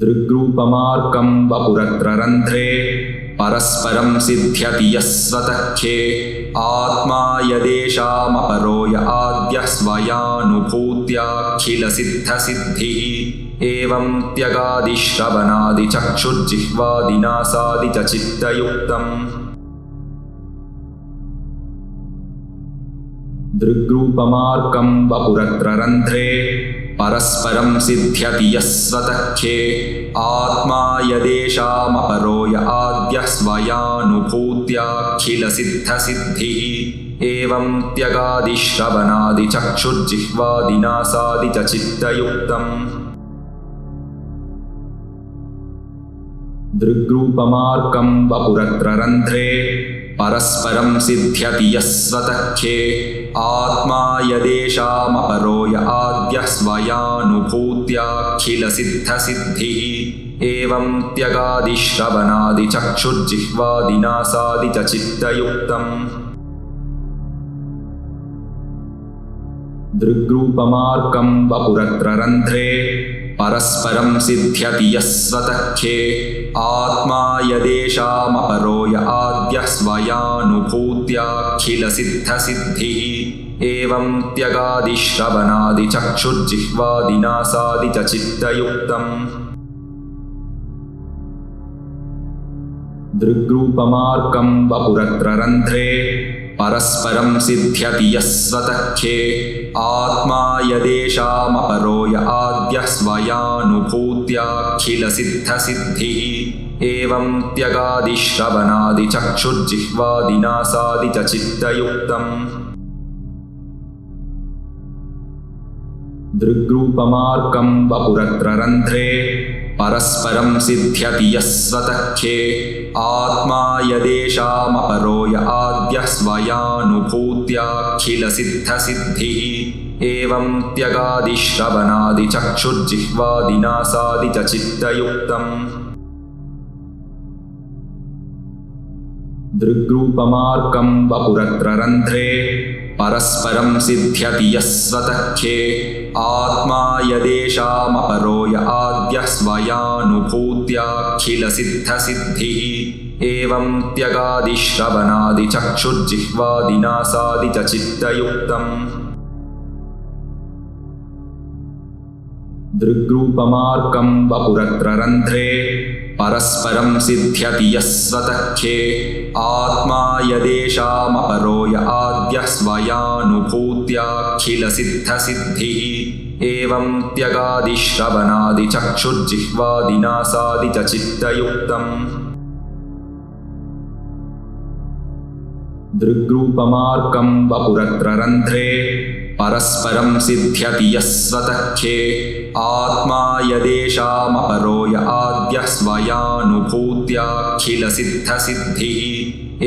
दृग्रूपमार्कं वपुरत्ररन्ध्रे परस्परं सिद्ध्यति यस्वतच्छे आत्मा यदेषामपरो य आद्यः स्वयानुभूत्याखिलसिद्धसिद्धिः एवं त्यगादिश्रवणादिचक्षुर्जिह्वादिनासादि च चित्तयुक्तम् दृग्रूपमार्कं वपुरत्ररन्ध्रे परस्परं सिद्ध्यति यस्वतच्छे आत्मा यदेषामपरो य आद्यः स्वयानुभूत्याखिलसिद्धसिद्धिः एवं त्यगादिश्रवणादिचक्षुर्जिह्वादिनासादि च चित्तयुक्तम् दृग्रूपमार्कं वपुरत्ररन्ध्रे परस्परं सिद्ध्यति यस्वतच्छे आत्मा यदेषामपरो य आद्यः स्वयानुभूत्याखिलसिद्धसिद्धिः एवं त्यगादिश्रवणादिचक्षुर्जिह्वादिनासादि च चित्तयुक्तम् दृग्रूपमार्कं वपुरत्ररन्ध्रे परस्परं सिद्ध्यति यस्वतच्छे आत्मा यदेषामपरो य आद्यः स्वयानुभूत्याखिलसिद्धसिद्धिः एवं त्यगादिश्रवणादिचक्षुर्जिह्वादिनासादि च चित्तयुक्तम् दृग्रूपमार्कं वपुरत्ररन्ध्रे परस्परं सिद्ध्यति यस्वतच्छे आत्मा यदेषामपरो य आद्यः स्वयानुभूत्याखिलसिद्धसिद्धिः एवं त्यगादिश्रवणादिचक्षुर्जिह्वादिनासादि च चित्तयुक्तम् दृग्रूपमार्कं वपुरत्ररन्ध्रे परस्परं सिद्ध्यति यस्वतच्छे आत्मा यदेषामपरो य आद्यः स्वयानुभूत्याखिलसिद्धसिद्धिः एवं त्यगादिश्रवणादिचक्षुर्जिह्वादिनासादि च चित्तयुक्तम् दृग्रूपमार्कं वपुरत्ररन्ध्रे परस्परं सिद्ध्यति यस्वतच्छे आत्मा यदेषामपरो य आद्यः स्वयानुभूत्याखिलसिद्धसिद्धिः एवं त्यगादिश्रवणादिचक्षुर्जिह्वादिनासादि च चित्तयुक्तम् दृग्रूपमार्कं वपुरत्ररन्ध्रे परस्परं सिद्ध्यति यस्वतच्छे आत्मा यदेषामपरो य आद्यः स्वयानुभूत्याखिलसिद्धसिद्धिः एवं त्यगादिश्रवणादिचक्षुर्जिह्वादिनासादि च चित्तयुक्तम् दृग्रूपमार्कं वपुरत्ररन्ध्रे परस्परं सिद्ध्यति यस्वतच्छे आत्मा यदेषामपरो य आद्यः स्वयानुभूत्याखिलसिद्धसिद्धिः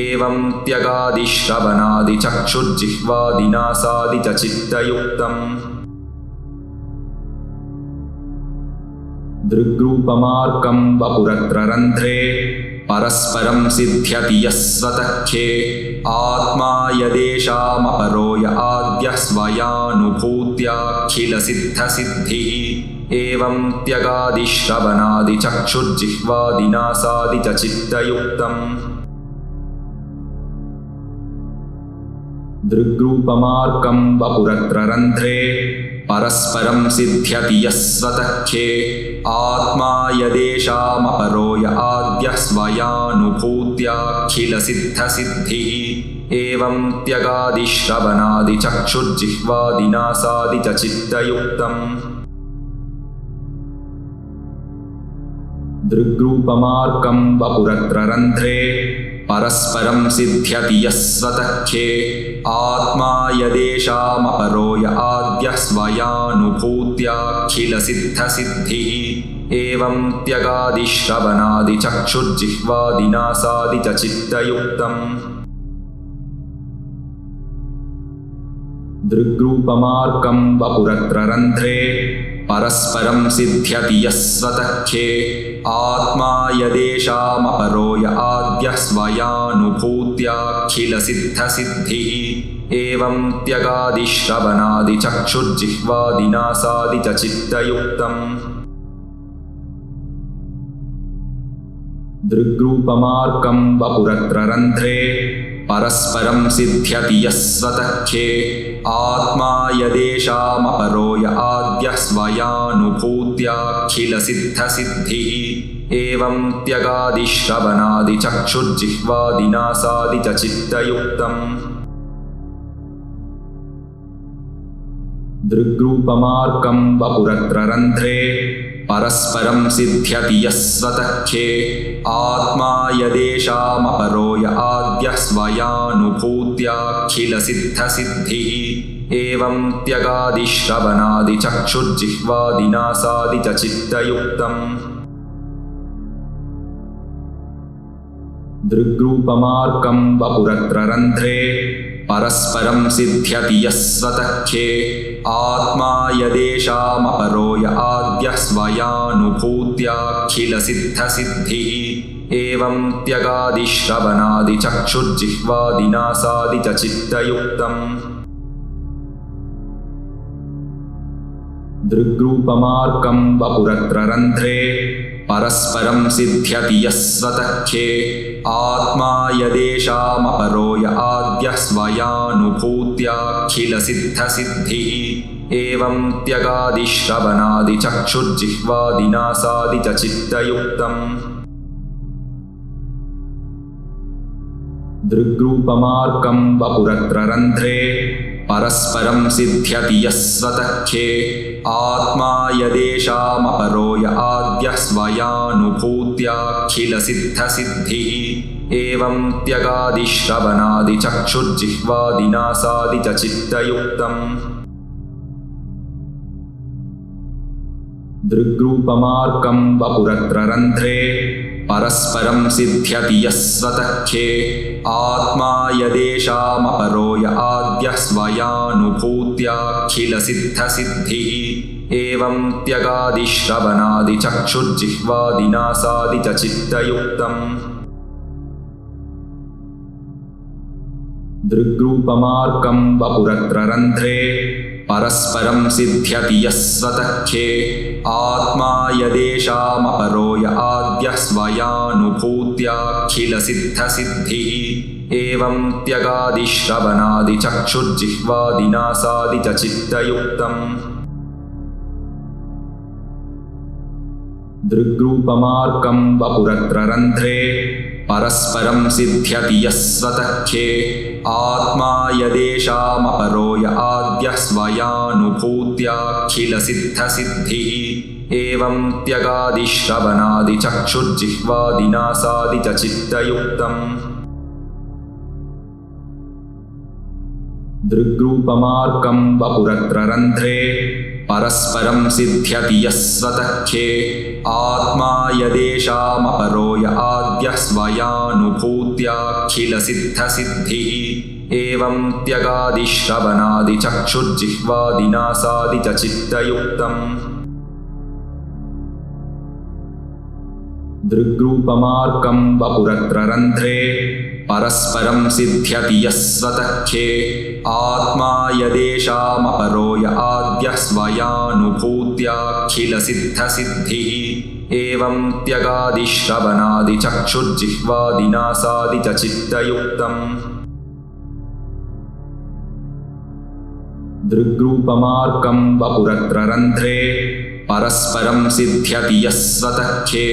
एवं त्यगादिश्रवणादिचक्षुर्जिह्वादिनासादि च चित्तयुक्तम् दृग्रूपमार्कं वपुरत्ररन्ध्रे परस्परं सिद्ध्यति यस्वतच्छे आत्मा यदेषामपरो य आद्यः स्वयानुभूत्याखिलसिद्धसिद्धिः एवं त्यगादिश्रवणादिचक्षुर्जिह्वादिनासादि च चित्तयुक्तम् दृग्रूपमार्कं वपुरत्ररन्ध्रे परस्परं सिद्ध्यति यस्वतच्छे आत्मा यदेषामपरो य आद्यः स्वयानुभूत्याखिलसिद्धसिद्धिः एवं त्यगादिश्रवणादिचक्षुर्जिह्वादिनासादि च चित्तयुक्तम् दृग्रूपमार्कं वपुरत्ररन्ध्रे परस्परं सिद्ध्यति यस्वतच्छे आत्मा यदेषामपरो य आद्यः स्वयानुभूत्याखिलसिद्धसिद्धिः एवं त्यगादिश्रवणादिचक्षुर्जिह्वादिनासादि च चित्तयुक्तम् दृग्रूपमार्कं वपुरत्ररन्ध्रे परस्परं सिद्ध्यति यस्वतच्छे आत्मा यदेषामपरो य आद्यः स्वयानुभूत्याखिलसिद्धसिद्धिः एवं त्यगादिश्रवणादिचक्षुर्जिह्वादिनासादि च चित्तयुक्तम् दृग्रूपमार्कं वपुरत्ररन्ध्रे परस्परं सिद्ध्यति यस्वतख्ये आत्मा यदेषामपरो य आद्यः स्वयानुभूत्याखिलसिद्धसिद्धिः एवं त्यगादिश्रवणादिचक्षुर्जिह्वादिनासादि च चित्तयुक्तम् दृग्रूपमार्कं वपुरत्ररन्ध्रे परस्परं सिद्ध्यति यस्वतख्ये आत्मा यदेषामपरो य आद्यः स्वयानुभूत्याखिलसिद्धसिद्धिः एवं त्यगादिश्रवणादिचक्षुर्जिह्वादिनासादि च चित्तयुक्तम् दृग्रूपमार्कं वपुरत्ररन्ध्रे परस्परं सिद्ध्यति यस्वतख्ये आत्मा यदेषामपरो य आद्यः स्वयानुभूत्याखिलसिद्धसिद्धिः एवं त्यगादिश्रवणादिचक्षुर्जिह्वादिनासादि च चित्तयुक्तम् दृग्रूपमार्कं वपुरत्ररन्ध्रे परस्परं सिद्ध्यति यस्वतख्ये आत्मा यदेषामपरो य आद्यः स्वयानुभूत्याखिलसिद्धसिद्धिः एवं त्यगादिश्रवणादिचक्षुर्जिह्वादिनासादि च चित्तयुक्तम् दृग्रूपमार्कं वपुरत्ररन्ध्रे परस्परं सिद्ध्यति यस्वतख्ये आत्मा यदेषामपरो य आद्यः स्वयानुभूत्याखिलसिद्धसिद्धिः एवं त्यगादिश्रवणादिचक्षुर्जिह्वादिनासादि च चित्तयुक्तम् दृग्रूपमार्कं वपुरत्ररन्ध्रे परस्परं सिद्ध्यति यस्वतख्ये आत्मा यदेषामपरो य आद्यः स्वयानुभूत्याखिलसिद्धसिद्धिः एवं त्यगादिश्रवणादिचक्षुर्जिह्वादिनासादि च चित्तयुक्तम् दृग्रूपमार्कं वपुरत्ररन्ध्रे परस्परं सिद्ध्यति यस्वतख्ये आत्मा यदेषामपरो य आद्यः स्वयानुभूत्याखिलसिद्धसिद्धिः एवं त्यगादिश्रवणादिचक्षुर्जिह्वादिनासादि च चित्तयुक्तम् दृग्रूपमार्कं वपुरत्ररन्ध्रे परस्परं सिद्ध्यति यस्वतख्ये आत्मा यदेषामपरो य आद्यः स्वयानुभूत्याखिलसिद्धसिद्धिः एवं त्यगादिश्रवणादिचक्षुर्जिह्वादिनासादि च चित्तयुक्तम् दृग्रूपमार्कं वपुरत्ररन्ध्रे परस्परं सिद्ध्यति यस्वतख्ये आत्मा यदेषामपरो य आद्यः स्वयानुभूत्याखिलसिद्धसिद्धिः एवं त्यगादिश्रवणादिचक्षुर्जिह्वादिनासादि च चित्तयुक्तम् दृग्रूपमार्कं वपुरत्ररन्ध्रे परस्परं सिद्ध्यति यस्वतख्ये आत्मा यदेषामपरो य आद्यः स्वयानुभूत्याखिलसिद्धसिद्धिः एवं त्यगादिश्रवणादिचक्षुर्जिह्वादिनासादि च चित्तयुक्तम् दृग्रूपमार्कं वपुरत्ररन्ध्रे परस्परं सिद्ध्यति यस्वतख्ये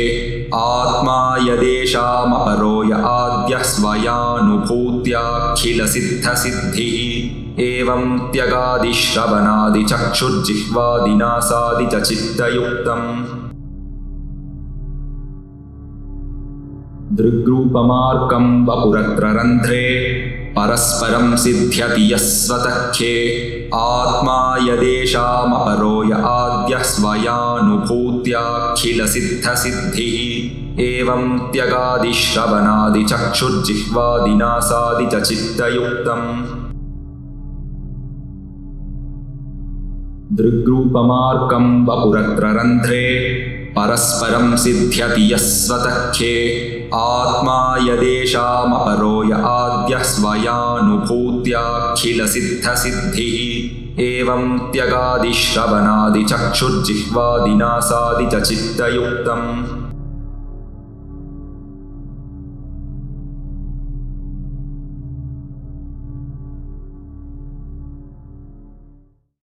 आत्मा यदेषामपरो य आद्यः स्वयानुभूत्याखिलसिद्धसिद्धिः एवं त्यगादिश्रवणादिचक्षुर्जिह्वादिनासादि च चित्तयुक्तम् दृग्रूपमार्कं वपुरत्ररन्ध्रे परस्परं सिद्ध्यति यस्वतख्ये आत्मा यदेषामपरो य आद्यः स्वयानुभूत्याखिलसिद्धसिद्धिः एवं त्यगादिश्रवणादिचक्षुर्जिह्वादिनासादि च चित्तयुक्तम् दृग्रूपमार्कं वपुरत्ररन्ध्रे परस्परं सिद्ध्यति यस्वतख्ये आत्मा यदेषामपरो य आद्यः स्वयानुभूत्याखिलसिद्धसिद्धिः एवं त्यगादिश्रवणादिचक्षुर्जिह्वादिनासादि च चित्तयुक्तम्